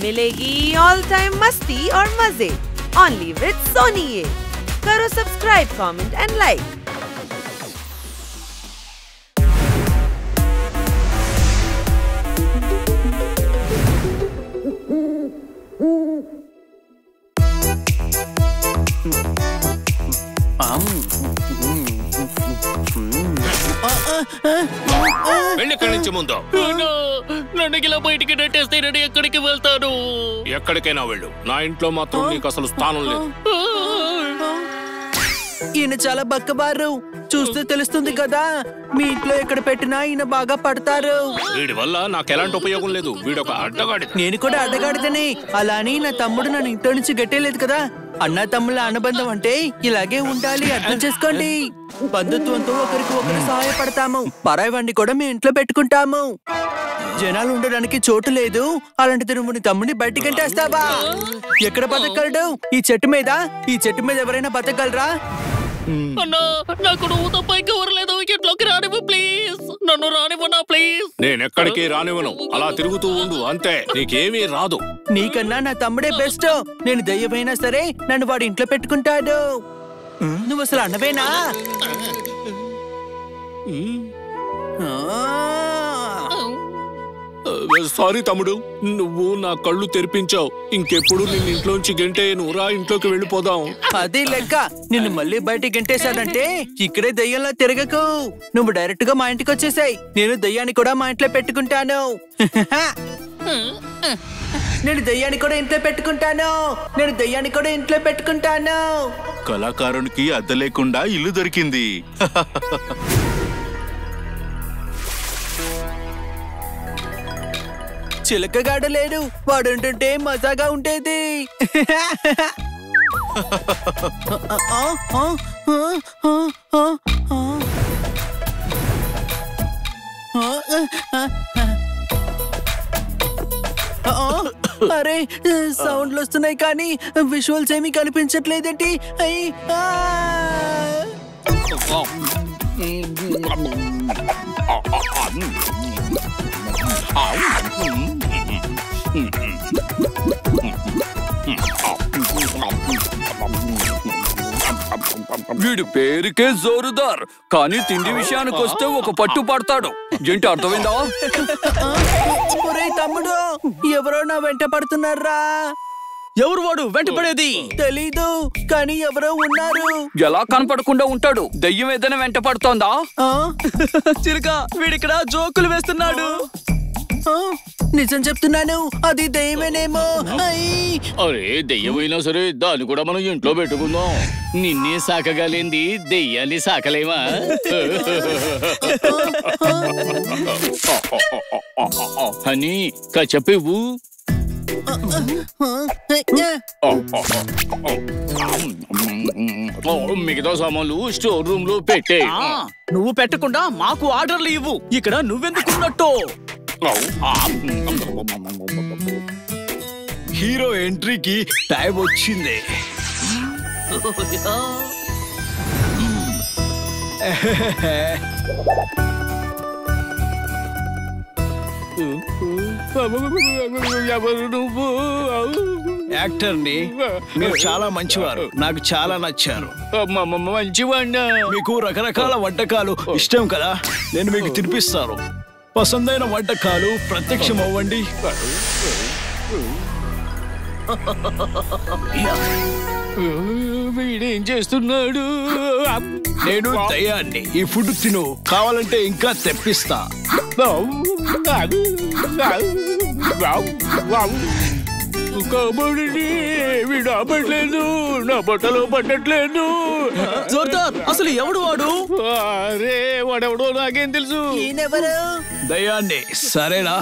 मिलेगी all time मस्ती और मजे ओनली विद सोनी ये। करो सब्सक्राइब, कमेंट एंड लाइक। నన్ను బయటికి నెట్టేస్తే నేను ఎక్కడికి వెళ్తాను? ఎక్కడికైనా వెళ్ళు, నా ఇంట్లో మాత్రం నీకు అసలు స్థానం లేదు. ఈయన చాలా బక్కబారు, చూస్తే తెలుస్తుంది కదా. మీ ఇంట్లో ఎక్కడ పెట్టినా ఈయన బాగా పడతారు. వీడి వల్ల నాకు ఎలాంటి ఉపయోగం లేదు. వీడొక అడ్డగాడి. నేను కూడా అడ్డగాడిదని. అలా అని నా తమ్ముడు నన్ను ఇంట్లో నుంచి గట్టేలేదు కదా. అన్న తమ్ముళ్ళ అనుబంధం అంటే ఇలాగే ఉండాలి, అర్థం చేసుకోండి. బంధుత్వంతో ఒకరికి ఒకరు సహాయపడతాము. పరాయి వాడిని కూడా మీ ఇంట్లో పెట్టుకుంటాము. జనాలు ఉండడానికి చోటు లేదు, అలాంటిది నువ్వు నీ తమ్ముడిని బయటికి గంటేస్తావా? ఎక్కడ బతకగలడు? ఈ చెట్టు మీద ఎవరైనా బతకగలరా? అన్నా, నాకు నువ్వు తప్ప ఇంకెవరు లేదు. ఇంట్లోకి రానివ్వు ప్లీజ్. నన్ను రానివ్వనా ప్లీజ్? నేనెక్కడికి రానివ్వను. అలా తిరుగుతూ ఉండు అంతే, నీకేమీ రాదు. నీకన్నా నా తమ్ముడే బెస్ట్. నేను దయ్యమైనా సరే నన్ను వాడి ఇంట్లో పెట్టుకుంటాడు. నువ్వు అసలు అన్నవేనా? సారీ తమ్ముడు, నువ్వు నా కళ్ళు తెరిపించావు. ఇంకెప్పుడు నిన్ను ఇంట్లోంచి గంటేయను. రా, ఇంట్లోకి వెళ్ళిపోదాం. అదే లెక్క. నిన్ను మళ్ళీ బయటికి గంటేశాడంటే ఇక్కడే దయ్యంలో తిరగకు. నువ్వు డైరెక్ట్ గా మా ఇంటికి వచ్చేసాయి. నేను దయ్యాన్ని కూడా మా ఇంట్లో పెట్టుకుంటాను. నేను దయ్యాన్ని కూడా ఇంట్లో పెట్టుకుంటాను. కళాకారునికి అద్దె లేకుండా ఇల్లు దొరికింది. చిలకగాడు లేడు, వాడుంటుంటే మజాగా ఉండేది. అరే, సౌండ్లు వస్తున్నాయి కానీ విజువల్స్ ఏమీ కనిపించట్లేదేంటి? వీడి పేరుకే జోరుదార్, కానీ తిండి విషయానికి వస్తే ఒక పట్టు పడతాడు. ఏంటి అర్థమైందా? తమ్ముడు, ఎవరో నా వెంట పడుతున్నారా? ఎవరు వాడు వెంట పడేది? తెలీదు, కానీ ఎవరో ఉన్నారు. ఎలా కనపడకుండా ఉంటాడు? దయ్యం ఏదైనా వెంట పడుతోందా? చిలుక, వీడిక్కడ జోకులు వేస్తున్నాడు. నిజం చెప్తున్నాను, అది దయ్యమేనేమో. అరే, దెయ్యమైనా సరే దాన్ని కూడా మనం ఇంట్లో పెట్టుకుందాం. నిన్నే సాకగలింది దెయ్యాన్ని సాకలేమా? అని చెప్పేవు. మిగతా సామాన్లు స్టోర్ రూమ్ లో పెట్టే. నువ్వు పెట్టకుండా మాకు ఆర్డర్లు ఇవ్వు. ఇక్కడ నువ్వెందుకున్నట్టు? హీరో ఎంట్రీకి టైం వచ్చింది. యాక్టర్ని, మీరు చాలా మంచివారు. నాకు చాలా నచ్చారు. మంచివాణ్ణా? మీకు రకరకాల వంటకాలు ఇష్టం కదా, నేను మీకు తినిపిస్తాను. పసందైన వంటకాలు ప్రత్యక్షం అవ్వండి. వీడేం చేస్తున్నాడు? నేను దయ్యాన్ని. ఈ ఫుడ్ తిను, కావాలంటే ఇంకా తెప్పిస్తా. కబడ్డీ విడపట్లేదు, నా బట్టలు పట్టట్లేదు. జోర్దార్, అసలు ఎవడు వాడు? అరే, వాడెవడో నాకేం తెలుసు. ఈయనెవరు? దయ్యాన్ని. సరేనా?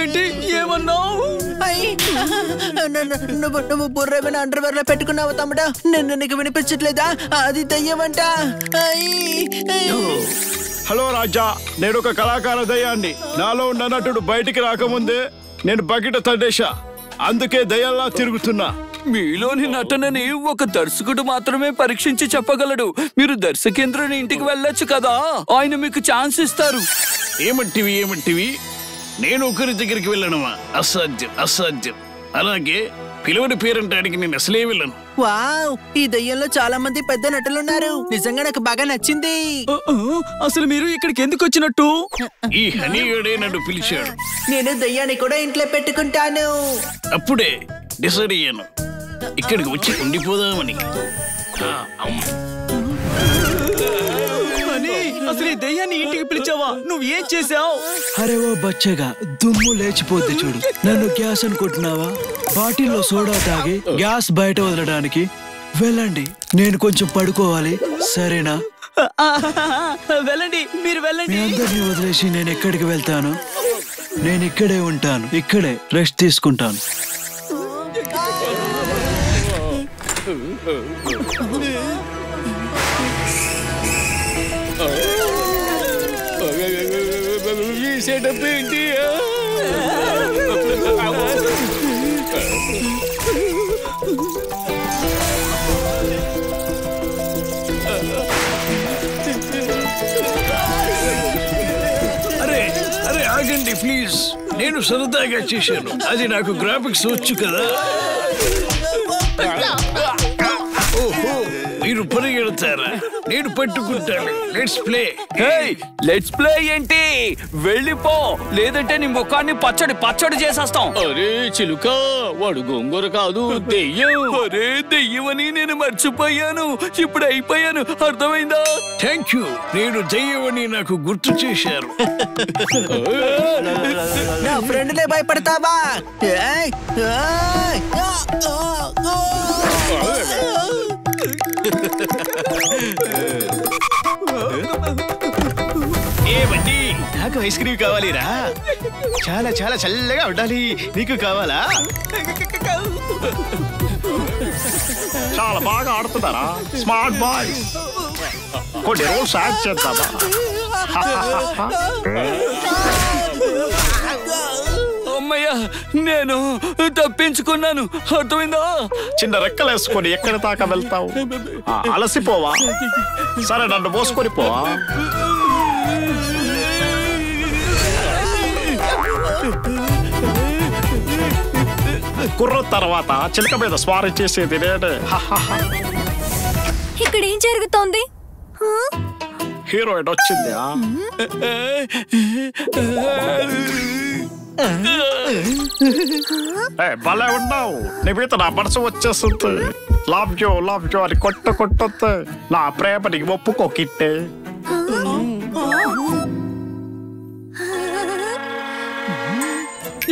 ఏంటి ఏమన్నావు? నువ్వు బుర్రేమైనా అండర్వేర్ లో పెట్టుకున్నావు తమ్ముడా? నిన్ను నీకు వినిపించట్లేదా? అది దయ్యమంట. హలో రాజా, నేను ఒక కళాకార దయ్యాన్ని. నాలో ఉన్న నటుడు బయటికి రాకముందే నేను బకెట్ తడ్డేశా. అందుకే దయ్యాల్లా తిరుగుతున్నా. మీలోని నటనని ఒక దర్శకుడు మాత్రమే పరీక్షించి చెప్పగలడు. మీరు దర్శకేంద్రుని ఇంటికి వెళ్ళొచ్చు కదా, ఆయన మీకు ఛాన్స్ ఇస్తారు. ఏమంటివి నేను ఒకరి దగ్గరికి వెళ్ళనుమా? అసాధ్యం అసాధ్యం. అలాగే పిలువని పేరంటానికి నేను అసలే వెళ్ళను. వావ్, ఈ దయ్యంలో చాలా మంది పెద్ద నటులున్నారు. నిజంగా నాకు బాగా నచ్చింది. అసలు మీరు ఇక్కడికి ఎందుకు వచ్చినట్టు? ఈ హనీగడే నన్ను పిలిచాడు. నేను దయ్యాన్ని కూడా ఇంట్లో పెట్టుకుంటాను. అప్పుడే డిసైడ్ అయ్యాను ఇక్కడికి వచ్చి ఉండిపోదామని. అసలు ఈ దయ్యాన్ని ఇంటికి పిలిచావా? నువ్వు ఏం చేసావు? అరే ఓ బచ్చగా, దుమ్ము లేచిపోద్ది చూడు. నన్ను గ్యాస్ అనుకుంటున్నావా? బాటిల్లో సోడా తాగి గ్యాస్ బయట వదలడానికి వెళ్ళండి. నేను కొంచెం పడుకోవాలి, సరేనా? వెళ్ళండి, మీరు వెళ్ళండి. మీ అందరినీ వదిలేసి నేను ఎక్కడికి వెళ్తాను? నేను ఇక్కడే ఉంటాను, ఇక్కడే రెస్ట్ తీసుకుంటాను. ఈ సెటప్ ఏంటి? అరే అరే ఆగండి ప్లీజ్. నేను సరదాగా చేశాను, అది నాకు గ్రాఫిక్స్ వచ్చు కదా. ఓహో, మీరు పరిగెడతారా? నేను పట్టుకుంటాను. Let's play. లెట్స్ ప్లే ఏంటి? వెళ్ళిపో, లేదంటే నీ ముఖాన్ని పచ్చడి చేసేస్తాం. అరే చిలుక, వాడు గోంగూర కాదు, దెయ్యం. అరే దెయ్యమని నేను మర్చిపోయాను. ఇప్పుడు అయిపోయాను, అర్థమైందా? Thank you. నేను దయ్యమని నాకు గుర్తు చేశారు. నా ఫ్రెండ్నే భయపడతావా? ఏయ్, ఏయ్, ఏమండి, నాకు ఐస్ క్రీమ్ కావాలిరా. చాలా చాలా చల్లగా ఉండాలి. నీకు కావాలా? చాలా బాగా ఆడుతున్నారా స్మార్ట్ బాయ్స్? కొన్ని రూల్స్ యాడ్ చేద్దామా? అమ్మయ్యా, నేను తప్పించుకున్నాను, అర్థమైందా? చిన్న రెక్కలేసుకొని ఎక్కడి దాకా వెళ్తావు? అలసిపోవా? సరే, నన్ను మోసుకొని పోవా? కుర్ర తర్వాత చిలక మీద స్వారీ చేసేది నేనే. ఇక్కడ ఏం జరుగుతోంది? హీరోయిన్ వచ్చింది. భలే ఉన్నావు. నీ మీద నా మనసు వచ్చేస్తుంది. లవ్ యూ అని కొట్టొద్దు. నా ప్రేమ నీకు ఒప్పుకోకిట్టే.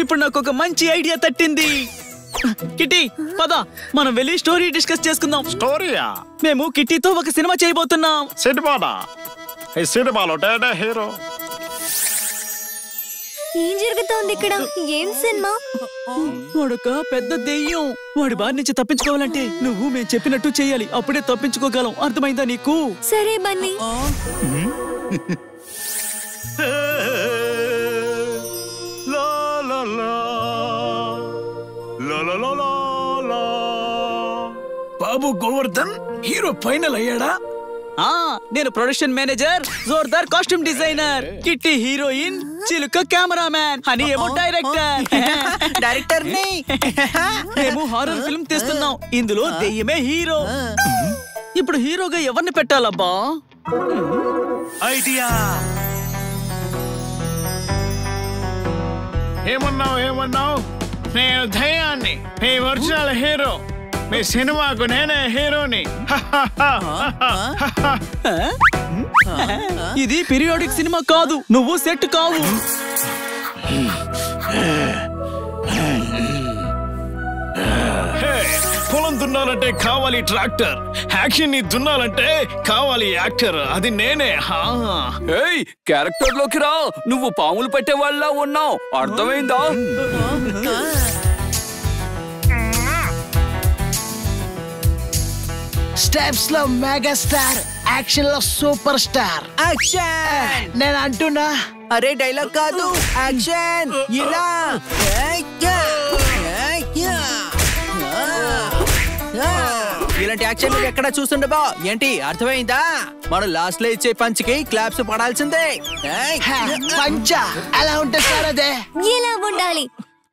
ఇప్పుడు నాకు ఒక మంచి ఐడియా తట్టింది. కిట్టి, పద మనం వెళ్ళి స్టోరీ డిస్కస్ చేసుకుందాం. స్టోరీయా? మేము కిట్టితో ఒక సినిమా చేయబోతున్నాం. సినిమానా? ఈ సినిమాలో నేనే హీరో. ఏం జరుగుతోంది ఇక్కడ? ఏం సినిమా? వాడొక పెద్ద దెయ్యం. వాడి బారి నుంచి తప్పించుకోవాలంటే నువ్వు మేము చెప్పినట్టు చేయాలి, అప్పుడే తప్పించుకోగలం. అర్థమైందా నీకు? సరే బన్నీ. బాబు గోవర్ధన్ హీరో ఫైనల్ అయ్యాడా? నేను production manager, Jordar costume designer, Kitty heroine, Chiluka cameraman, Honey ఏమో డైరెక్టర్ మేము హారర్ ఫిల్మ్ తీస్తున్నాం. ఇందులో దెయ్యమే హీరో. ఇప్పుడు హీరోగా ఎవరిని పెట్టాలబ్బా? ఐడియా. ఏమన్నావు? నేను దయ్యాన్ని, మీ ఒరిజినల్ హీరో. మీ సినిమాకు నేనే హీరోని. ఇది పీరియాడిక్ సినిమా కాదు, నువ్వు సెట్ కావు. పొలం దున్నాలంటే కావాలి ట్రాక్టర్, యాక్షన్ ని దున్నాలంటే కావాలి యాక్టర్. అది నేనే. క్యారెక్టర్ లోకి రా. నువ్వు పాములు పెట్టే వాళ్ళ ఉన్నావు, అర్థమైందా? స్టెప్స్ లో మెగాస్టార్, యాక్షన్ లో సూపర్ స్టార్. యాక్షన్ నేను అంటున్నా. అరే డైలాగ్ కాదు, యాక్షన్. ఇలా ఇలాంటి యాక్షన్ నువ్వు ఎక్కడా చూస్తుండబా ఏంటి అర్థమైందా? మనం లాస్ట్ లో ఇచ్చే పంచ్కి క్లాప్స్ పడాల్సిందే. పంచా ఎలా ఉంటుంది సార్? అదే ఇలా ఉండాలి.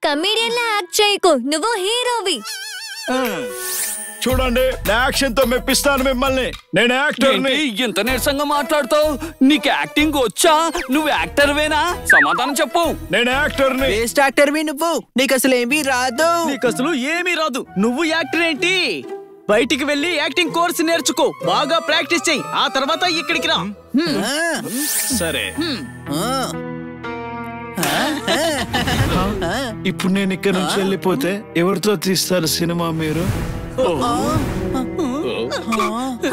కమీడియన్ లా యాక్ట్ చేయకు, నువ్వు హీరోవి. చూడండి, యాక్షన్ తో మెప్పిస్తాను మిమ్మల్ని. నేను యాక్టర్ని. ఎంత నీరసంగా మాట్లాడుతావు? నీకు యాక్టింగ్ వచ్చా? నువ్వు యాక్టర్వేనా? సమాధానం చెప్పు. నేను యాక్టర్ని. బెస్ట్ యాక్టర్వి నువ్వు. నీకు అసలు ఏమీ రాదు. నీకు అసలు ఏమీ రాదు. నువ్వు యాక్టర్ ఏంటి? బయటికి వెళ్ళి యాక్టింగ్ కోర్స్ నేర్చుకో, బాగా ప్రాక్టీస్ చెయ్యి, ఆ తర్వాత ఇక్కడికి రా. సరే. ఇప్పుడు నేను ఇక్కడ నుంచి వెళ్ళిపోతే ఎవరితో తీస్తారు సినిమా మీరు?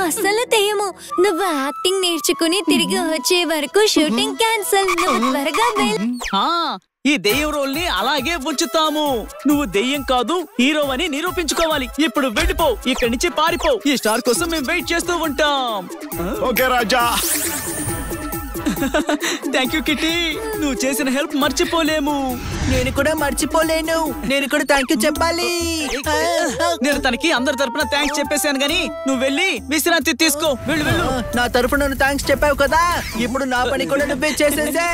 అసలు తెయము. నువ్వు యాక్టింగ్ నేర్చుకుని తిరిగి వచ్చే వరకు షూటింగ్ క్యాన్సిల్. నువ్వు త్వరగా వెళ్ళు. ఈ దెయ్యం రోల్ ని అలాగే ఉంచుతాము. నువ్వు దెయ్యం కాదు, హీరో అని నిరూపించుకోవాలి. ఇప్పుడు వెళ్ళిపో, ఇక్కడి నుంచి పారిపో. ఈ స్టార్ కోసం మేము వెయిట్ చేస్తూ ఉంటాం. Okay Raja. Thank you kitty, నువ్వు చేసిన హెల్ప్ మర్చిపోలేము. నేను కూడా మర్చిపోలేను. నేను కూడా థ్యాంక్ యూ చెప్పాలి. నేను తనకి అందరి తరపున థ్యాంక్స్ చెప్పేశాను గానీ నువ్వు వెళ్ళి విశ్రాంతి తీసుకో. వెళ్ళు వెళ్ళు. నా తరపున థ్యాంక్స్ చెప్పావు కదా, ఇప్పుడు నా పని కూడా నువ్వే చేసేసే.